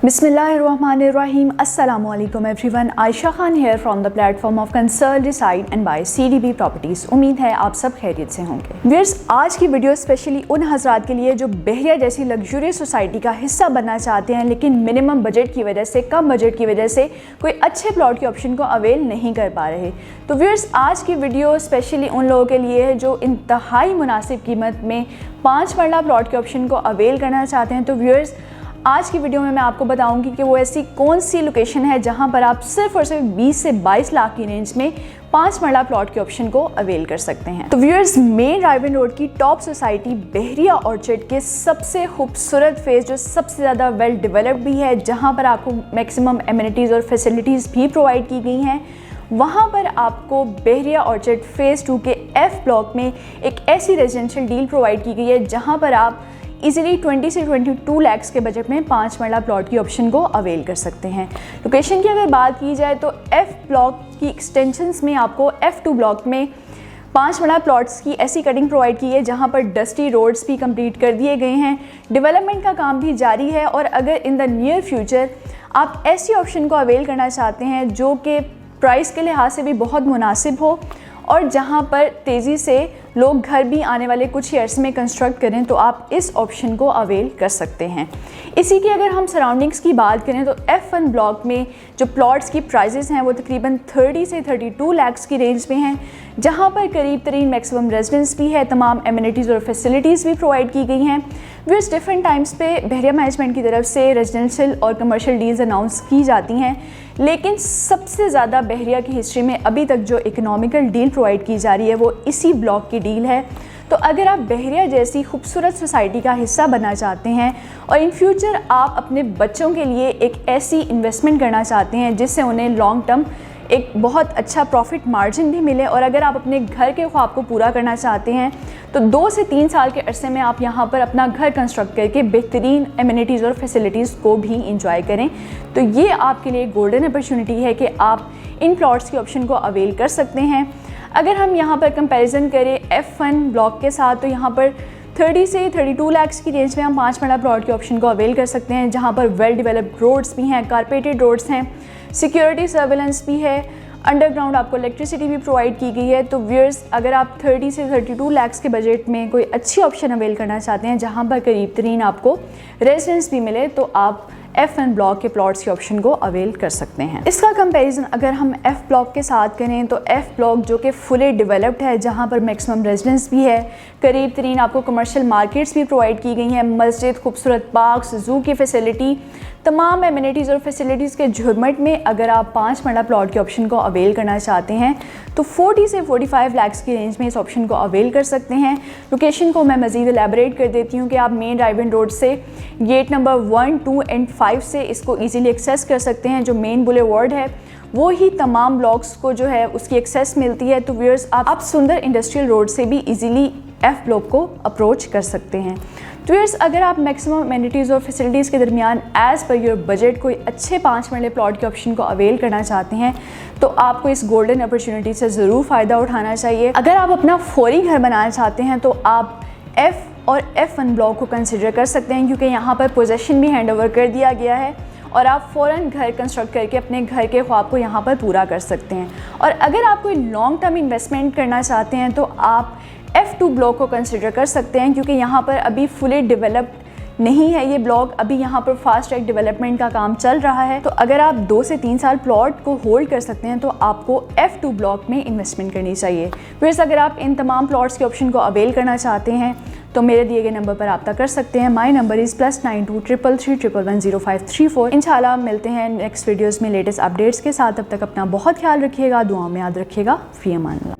Bismillahirrahmanirrahim. Assalamu alaikum everyone. Ayesha Khan here from the platform of Consult, Decide and Buy CDB Properties. उम्मीद है आप सब खैरियत से होंगे। व्यूअर्स, आज की वीडियो स्पेशली उन हजरात के लिए जो बहरिया जैसी लग्जूरियस सोसाइटी का हिस्सा बनना चाहते हैं, लेकिन मिनिमम बजट की वजह से, कम बजट की वजह से कोई अच्छे प्लॉट के ऑप्शन को अवेल नहीं कर पा रहे। तो व्यूअर्स, आज की वीडियो स्पेशली उन लोगों के लिए है जो इंतहाई मुनासिब कीमत में 5 मरला प्लॉट के ऑप्शन को अवेल करना चाहते हैं। तो व्यूअर्स, आज की वीडियो में मैं आपको बताऊंगी कि वो ऐसी कौन सी लोकेशन है जहां पर आप सिर्फ और सिर्फ 20 से 22 लाख की रेंज में 5 मरला प्लॉट के ऑप्शन को अवेल कर सकते हैं। तो व्यूअर्स, मेन ड्राइविंग रोड की टॉप सोसाइटी बहरिया ऑर्चर्ड के सबसे खूबसूरत फेज, जो सबसे ज़्यादा वेल डेवलप्ड भी है, जहां पर आपको मैक्सिमम एमिनिटीज़ और फैसिलिटीज़ भी प्रोवाइड की गई हैं, वहाँ पर आपको बहरिया ऑर्चर्ड फेज़ 2 के F ब्लॉक में एक ऐसी रेजिडेंशियल डील प्रोवाइड की गई है जहाँ पर आप इजीली 20 से 22 लाख के बजट में 5 मरला प्लॉट की ऑप्शन को अवेल कर सकते हैं। लोकेशन की अगर बात की जाए तो F ब्लॉक की एक्सटेंशंस में आपको F2 ब्लॉक में 5 मरला प्लॉट्स की ऐसी कटिंग प्रोवाइड की है जहां पर डस्टी रोड्स भी कंप्लीट कर दिए गए हैं, डेवलपमेंट का काम भी जारी है। और अगर इन द नियर फ्यूचर आप ऐसी ऑप्शन को अवेल करना चाहते हैं जो कि प्राइस के लिहाज से भी बहुत मुनासिब हो और जहां पर तेज़ी से लोग घर भी आने वाले कुछ ईयर्स में कंस्ट्रक्ट करें, तो आप इस ऑप्शन को अवेल कर सकते हैं। इसी की अगर हम सराउंडिंग्स की बात करें तो F1 ब्लॉक में जो प्लॉट्स की प्राइसेस हैं वो तकरीबन 30 से 32 लाख की रेंज में हैं, जहां पर करीब तरीन मैक्सिमम रेजिडेंस भी है, तमाम एमिनिटीज़ और फैसिलिटीज़ भी प्रोवाइड की गई हैं। व्यूअर्स, डिफरेंट टाइम्स पे बहरिया मैनेजमेंट की तरफ से रेजिडेंशियल और कमर्शियल डील्स अनाउंस की जाती हैं, लेकिन सबसे ज़्यादा बहरिया की हिस्ट्री में अभी तक जो इकोनॉमिकल डील प्रोवाइड की जा रही है वो इसी ब्लॉक की डील है। तो अगर आप बहरिया जैसी खूबसूरत सोसाइटी का हिस्सा बनना चाहते हैं और इन फ्यूचर आप अपने बच्चों के लिए एक ऐसी इन्वेस्टमेंट करना चाहते हैं जिससे उन्हें लॉन्ग टर्म एक बहुत अच्छा प्रॉफिट मार्जिन भी मिले, और अगर आप अपने घर के ख्वाब को पूरा करना चाहते हैं तो 2 से 3 साल के अरसे में आप यहाँ पर अपना घर कंस्ट्रक्ट करके बेहतरीन एमिनिटीज़ और फैसिलिटीज़ को भी इंजॉय करें, तो ये आपके लिए गोल्डन अपॉर्चुनिटी है कि आप इन प्लॉट्स की ऑप्शन को अवेल कर सकते हैं। अगर हम यहाँ पर कंपैरिजन करें F1 ब्लॉक के साथ, तो यहाँ पर 30 से 32 लाख की रेंज में हम 5 मरला प्लॉट के ऑप्शन को अवेल कर सकते हैं, जहाँ पर वेल डेवलप्ड रोड्स भी हैं, कारपेटेड रोड्स हैं, सिक्योरिटी सर्वेलेंस भी है, अंडरग्राउंड आपको इलेक्ट्रिसिटी भी प्रोवाइड की गई है। तो व्यूअर्स, अगर आप 30 से 32 लाख के बजट में कोई अच्छी ऑप्शन अवेल करना चाहते हैं जहाँ पर करीब तरीन आपको रेजिडेंस भी मिले, तो आप F1 ब्लॉक के प्लॉट्स के ऑप्शन को अवेल कर सकते हैं। इसका कंपैरिजन अगर हम F ब्लॉक के साथ करें तो F ब्लॉक जो कि फुली डेवलप्ड है, जहां पर मैक्सिमम रेजिडेंस भी है, करीब तरीन आपको कमर्शियल मार्केट्स भी प्रोवाइड की गई हैं, मस्जिद, खूबसूरत पार्क्स, जू की फैसिलिटी, तमाम एमिनिटीज़ और फैसिलिटीज़ के झुरमट में अगर आप 5 मरला प्लॉट के ऑप्शन को अवेल करना चाहते हैं तो 40 से 45 लाख की रेंज में इस ऑप्शन को अवेल कर सकते हैं। लोकेशन को मैं मज़ीद एलैबोरेट कर देती हूँ कि आप मेन ड्राइविंग रोड से गेट नंबर 1, 2 एंड 5 से इसको ईजीली एक्सेस कर सकते हैं। जो मेन बुलेवार्ड है वो ही तमाम ब्लॉक्स को जो है उसकी एक्सेस मिलती है। तो व्यूअर्स, आप सुंदर इंडस्ट्रियल रोड से भी ईजीली F ब्लॉक को अप्रोच कर सकते हैं। तो व्यूअर्स, अगर आप मैक्सिमम एमिनिटीज़ और फैसिलिटीज़ के दरमियान एज़ पर योर बजट कोई अच्छे 5 मरले प्लॉट के ऑप्शन को अवेल करना चाहते हैं तो आपको इस गोल्डन अपॉर्चुनिटी से ज़रूर फ़ायदा उठाना चाहिए। अगर आप अपना फौरी घर बनाना चाहते हैं तो आप F और F1 ब्लॉक को कंसिडर कर सकते हैं, क्योंकि यहाँ पर पोजेसन भी हैंड ओवर कर दिया गया है और आप फ़ौरन घर कंस्ट्रक्ट करके अपने घर के ख्वाब को यहाँ पर पूरा कर सकते हैं। और अगर आप कोई लॉन्ग टर्म इन्वेस्टमेंट करना चाहते हैं तो आप F2 ब्लॉक को कंसिडर कर सकते हैं, क्योंकि यहाँ पर अभी फुली डेवलप्ड नहीं है ये ब्लॉक, अभी यहाँ पर फास्ट ट्रैक डेवलपमेंट का काम चल रहा है। तो अगर आप 2 से 3 साल प्लॉट को होल्ड कर सकते हैं तो आपको F2 ब्लॉक में इन्वेस्टमेंट करनी चाहिए। फिर अगर आप इन तमाम प्लॉट्स के ऑप्शन को अवेल करना चाहते हैं तो मेरे दिए गए नंबर पर रब्ता कर सकते हैं। My number is +92 333 111 0534। इंशाल्लाह मिलते हैं नेक्स्ट वीडियोज़ में लेटेस्ट अपडेट्स के साथ। तब तक अपना बहुत ख्याल रखिएगा, दुआ में याद रखिएगा। फ़ी अमान अल्लाह।